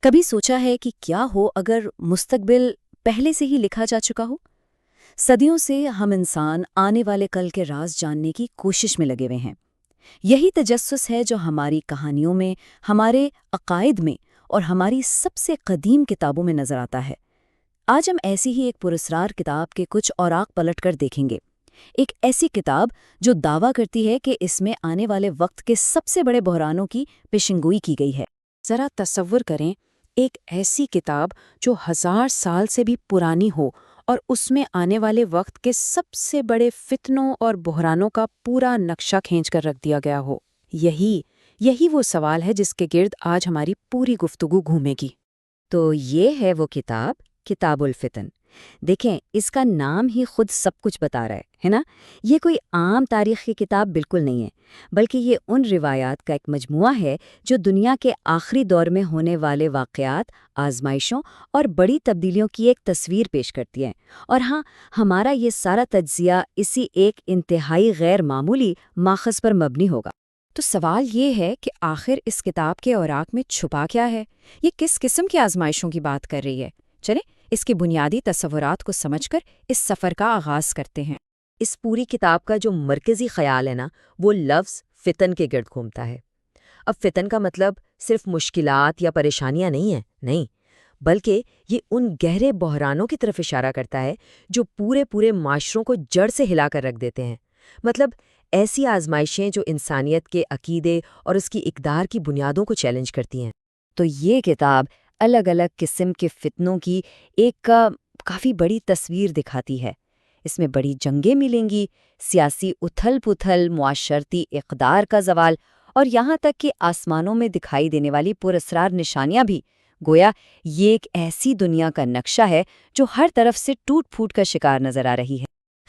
کبھی سوچا ہے کہ کیا ہو اگر مستقبل پہلے سے ہی لکھا جا چکا ہو؟ صدیوں سے ہم انسان آنے والے کل کے راز جاننے کی کوشش میں لگے ہوئے ہیں۔ یہی تجسس ہے جو ہماری کہانیوں میں، ہمارے عقائد میں اور ہماری سب سے قدیم کتابوں میں نظر آتا ہے۔ آج ہم ایسی ہی ایک پراسرار کتاب کے کچھ اوراق پلٹ کر دیکھیں گے۔ ایک ایسی کتاب جو دعویٰ کرتی ہے کہ اس میں آنے والے وقت کے سب سے بڑے بحرانوں کی پیشنگوئی کی گئی ہے۔ ذرا تصور کریں، ایک ایسی کتاب جو 1000 سال سے بھی پرانی ہو اور اس میں آنے والے وقت کے سب سے بڑے فتنوں اور بحرانوں کا پورا نقشہ کھینچ کر رکھ دیا گیا ہو۔ یہی وہ سوال ہے جس کے گرد آج ہماری پوری گفتگو گھومے گی۔ تو یہ ہے وہ کتاب، کتاب الفتن۔ دیکھیں، اس کا نام ہی خود سب کچھ بتا رہا ہے نا؟ یہ کوئی عام تاریخ کی کتاب بالکل نہیں ہے، بلکہ یہ ان روایات کا ایک مجموعہ ہے جو دنیا کے آخری دور میں ہونے والے واقعات، آزمائشوں اور بڑی تبدیلیوں کی ایک تصویر پیش کرتی ہے۔ اور ہاں، ہمارا یہ سارا تجزیہ اسی ایک انتہائی غیر معمولی ماخذ پر مبنی ہوگا۔ تو سوال یہ ہے کہ آخر اس کتاب کے اوراق میں چھپا کیا ہے؟ یہ کس قسم کی آزمائشوں کی بات کر رہی ہے؟ چلیں اس کے بنیادی تصورات کو سمجھ کر اس سفر کا آغاز کرتے ہیں۔ اس پوری کتاب کا جو مرکزی خیال ہے نا، وہ لفظ فتن کے گرد گھومتا ہے۔ اب فتن کا مطلب صرف مشکلات یا پریشانیاں نہیں، بلکہ یہ ان گہرے بحرانوں کی طرف اشارہ کرتا ہے جو پورے معاشروں کو جڑ سے ہلا کر رکھ دیتے ہیں۔ مطلب ایسی آزمائشیں جو انسانیت کے عقیدے اور اس کی اقدار کی بنیادوں کو چیلنج کرتی ہیں۔ تو یہ کتاب الگ الگ قسم کے فتنوں کی ایک کافی بڑی تصویر دکھاتی ہے۔ اس میں بڑی جنگیں ملیں گی، سیاسی اتھل پتھل، معاشرتی اقدار کا زوال اور یہاں تک کہ آسمانوں میں دکھائی دینے والی پراسرار نشانیاں بھی۔ گویا یہ ایک ایسی دنیا کا نقشہ ہے جو ہر طرف سے ٹوٹ پھوٹ کا شکار نظر آ رہی ہے۔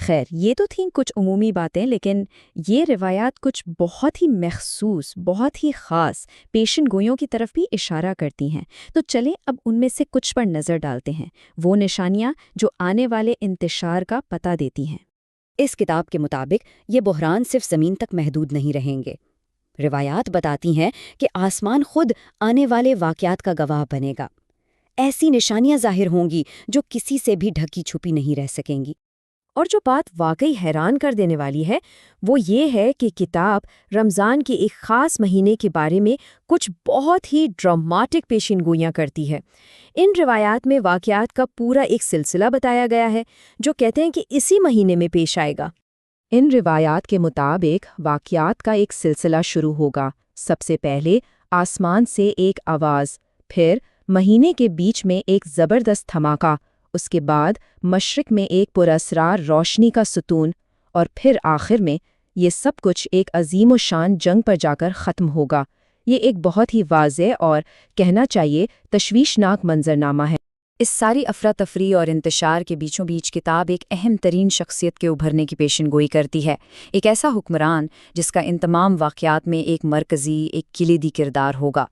خیر، یہ تو تھیں کچھ عمومی باتیں، لیکن یہ روایات کچھ بہت ہی مخصوص، بہت ہی خاص پیشن گوئیوں کی طرف بھی اشارہ کرتی ہیں۔ تو چلیں اب ان میں سے کچھ پر نظر ڈالتے ہیں، وہ نشانیاں جو آنے والے انتشار کا پتہ دیتی ہیں۔ اس کتاب کے مطابق یہ بحران صرف زمین تک محدود نہیں رہیں گے۔ روایات بتاتی ہیں کہ آسمان خود آنے والے واقعات کا گواہ بنے گا۔ ایسی نشانیاں ظاہر ہوں گی جو کسی سے بھی ڈھکی چھپی نہیں رہ سکیں گی۔ اور جو بات واقعی حیران کر دینے والی ہے وہ یہ ہے کہ کتاب رمضان کے ایک خاص مہینے کے بارے میں کچھ بہت ہی ڈراماٹک پیشین گوئیاں کرتی ہے۔ ان روایات میں واقعات کا پورا ایک سلسلہ بتایا گیا ہے جو کہتے ہیں کہ اسی مہینے میں پیش آئے گا۔ ان روایات کے مطابق واقعات کا ایک سلسلہ شروع ہوگا۔ سب سے پہلے آسمان سے ایک آواز، پھر مہینے کے بیچ میں ایک زبردست دھماکہ، اس کے بعد مشرق میں ایک پراسرار روشنی کا ستون، اور پھر آخر میں یہ سب کچھ ایک عظیم و شان جنگ پر جا کر ختم ہوگا۔ یہ ایک بہت ہی واضح اور کہنا چاہیے تشویشناک منظرنامہ ہے۔ اس ساری افراتفری اور انتشار کے بیچوں بیچ کتاب ایک اہم ترین شخصیت کے ابھرنے کی پیشن گوئی کرتی ہے۔ ایک ایسا حکمران جس کا ان تمام واقعات میں ایک مرکزی، ایک کلیدی کردار ہوگا۔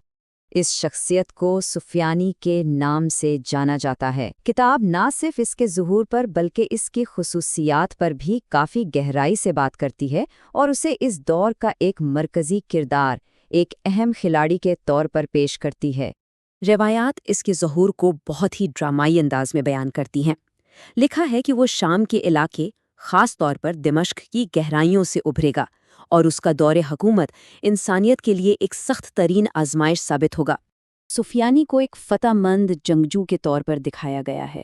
اس شخصیت کو سفیانی کے نام سے جانا جاتا ہے۔ کتاب نہ صرف اس کے ظہور پر بلکہ اس کی خصوصیات پر بھی کافی گہرائی سے بات کرتی ہے اور اسے اس دور کا ایک مرکزی کردار، ایک اہم کھلاڑی کے طور پر پیش کرتی ہے۔ روایات اس کے ظہور کو بہت ہی ڈرامائی انداز میں بیان کرتی ہیں۔ لکھا ہے کہ وہ شام کے علاقے، خاص طور پر دمشق کی گہرائیوں سے ابھرے گا اور اس کا دور حکومت انسانیت کے لیے ایک سخت ترین آزمائش ثابت ہوگا۔ سفیانی کو ایک فتح مند جنگجو کے طور پر دکھایا گیا ہے،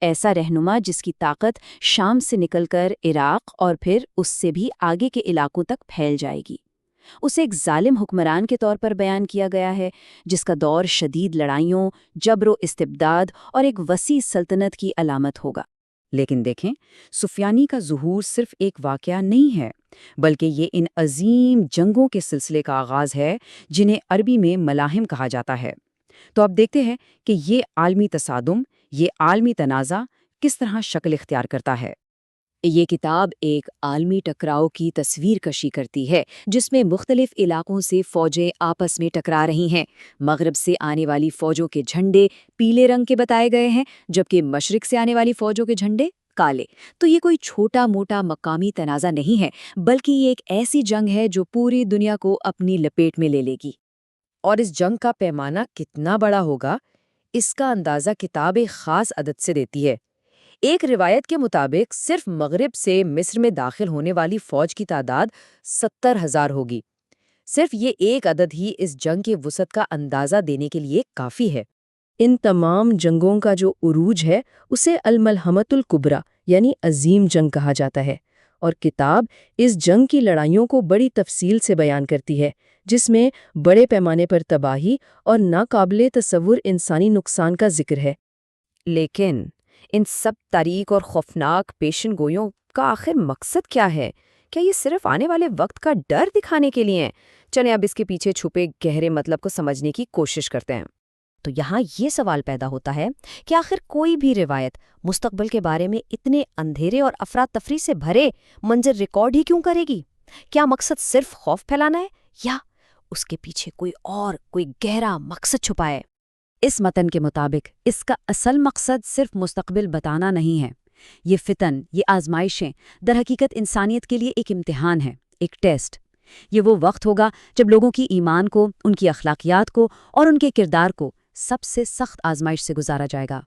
ایسا رہنما جس کی طاقت شام سے نکل کر عراق اور پھر اس سے بھی آگے کے علاقوں تک پھیل جائے گی۔ اسے ایک ظالم حکمران کے طور پر بیان کیا گیا ہے جس کا دور شدید لڑائیوں، جبر و استبداد اور ایک وسیع سلطنت کی علامت ہوگا۔ لیکن دیکھیں، سفیانی کا ظہور صرف ایک واقعہ نہیں ہے، بلکہ یہ ان عظیم جنگوں کے سلسلے کا آغاز ہے جنہیں عربی میں ملاحم کہا جاتا ہے۔ تو اب دیکھتے ہیں کہ یہ عالمی تصادم، یہ عالمی تنازع کس طرح شکل اختیار کرتا ہے۔ یہ کتاب ایک عالمی ٹکراؤ کی تصویر کشی کرتی ہے جس میں مختلف علاقوں سے فوجیں آپس میں ٹکرا رہی ہیں۔ مغرب سے آنے والی فوجوں کے جھنڈے پیلے رنگ کے بتائے گئے ہیں، جبکہ مشرق سے آنے والی فوجوں کے جھنڈے کالے۔ تو یہ کوئی چھوٹا موٹا مقامی تنازع نہیں ہے، بلکہ یہ ایک ایسی جنگ ہے جو پوری دنیا کو اپنی لپیٹ میں لے لے گی۔ اور اس جنگ کا پیمانہ کتنا بڑا ہوگا، اس کا اندازہ کتاب ایک خاص عدد سے دیتی ہے۔ ایک روایت کے مطابق صرف مغرب سے مصر میں داخل ہونے والی فوج کی تعداد 70,000 ہوگی۔ صرف یہ ایک عدد ہی اس جنگ کی وسعت کا اندازہ دینے کے لیے کافی ہے۔ ان تمام جنگوں کا جو عروج ہے اسے الملحمۃ الکبریٰ یعنی عظیم جنگ کہا جاتا ہے، اور کتاب اس جنگ کی لڑائیوں کو بڑی تفصیل سے بیان کرتی ہے، جس میں بڑے پیمانے پر تباہی اور ناقابل تصور انسانی نقصان کا ذکر ہے۔ لیکن ان سب تاریک اور خوفناک پیشن گوئیوں کا آخر مقصد کیا ہے؟ کیا یہ صرف آنے والے وقت کا ڈر دکھانے کے لیے ہیں؟ چلیں اب اس کے پیچھے چھپے گہرے مطلب کو سمجھنے کی کوشش کرتے ہیں۔ تو یہاں یہ سوال پیدا ہوتا ہے کہ آخر کوئی بھی روایت مستقبل کے بارے میں اتنے اندھیرے اور افراتفری سے بھرے منظر ریکارڈ ہی کیوں کرے گی؟ کیا مقصد صرف خوف پھیلانا ہے یا اس کے پیچھے کوئی گہرا مقصد چھپا ہے؟ اس متن کے مطابق اس کا اصل مقصد صرف مستقبل بتانا نہیں ہے۔ یہ فتن، یہ آزمائشیں در حقیقت انسانیت کے لیے ایک امتحان ہے، ایک ٹیسٹ۔ یہ وہ وقت ہوگا جب لوگوں کی ایمان کو، ان کی اخلاقیات کو اور ان کے کردار کو سب سے سخت آزمائش سے گزارا جائے گا۔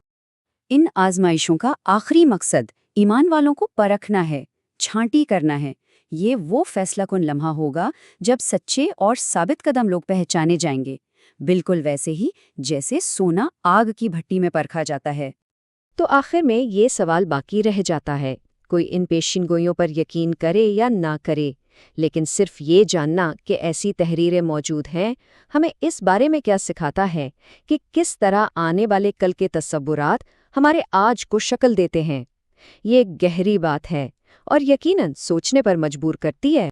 ان آزمائشوں کا آخری مقصد ایمان والوں کو پرکھنا ہے، چھانٹی کرنا ہے۔ یہ وہ فیصلہ کن لمحہ ہوگا جب سچے اور ثابت قدم لوگ پہچانے جائیں گے، بالکل ویسے ہی جیسے سونا آگ کی بھٹی میں پرکھا جاتا ہے۔ تو آخر میں یہ سوال باقی رہ جاتا ہے، کوئی ان پیشین گوئیوں پر یقین کرے یا نہ کرے، لیکن صرف یہ جاننا کہ ایسی تحریریں موجود ہیں ہمیں اس بارے میں کیا سکھاتا ہے کہ کس طرح آنے والے کل کے تصورات ہمارے آج کو شکل دیتے ہیں۔ یہ ایک گہری بات ہے اور یقیناً سوچنے پر مجبور کرتی ہے۔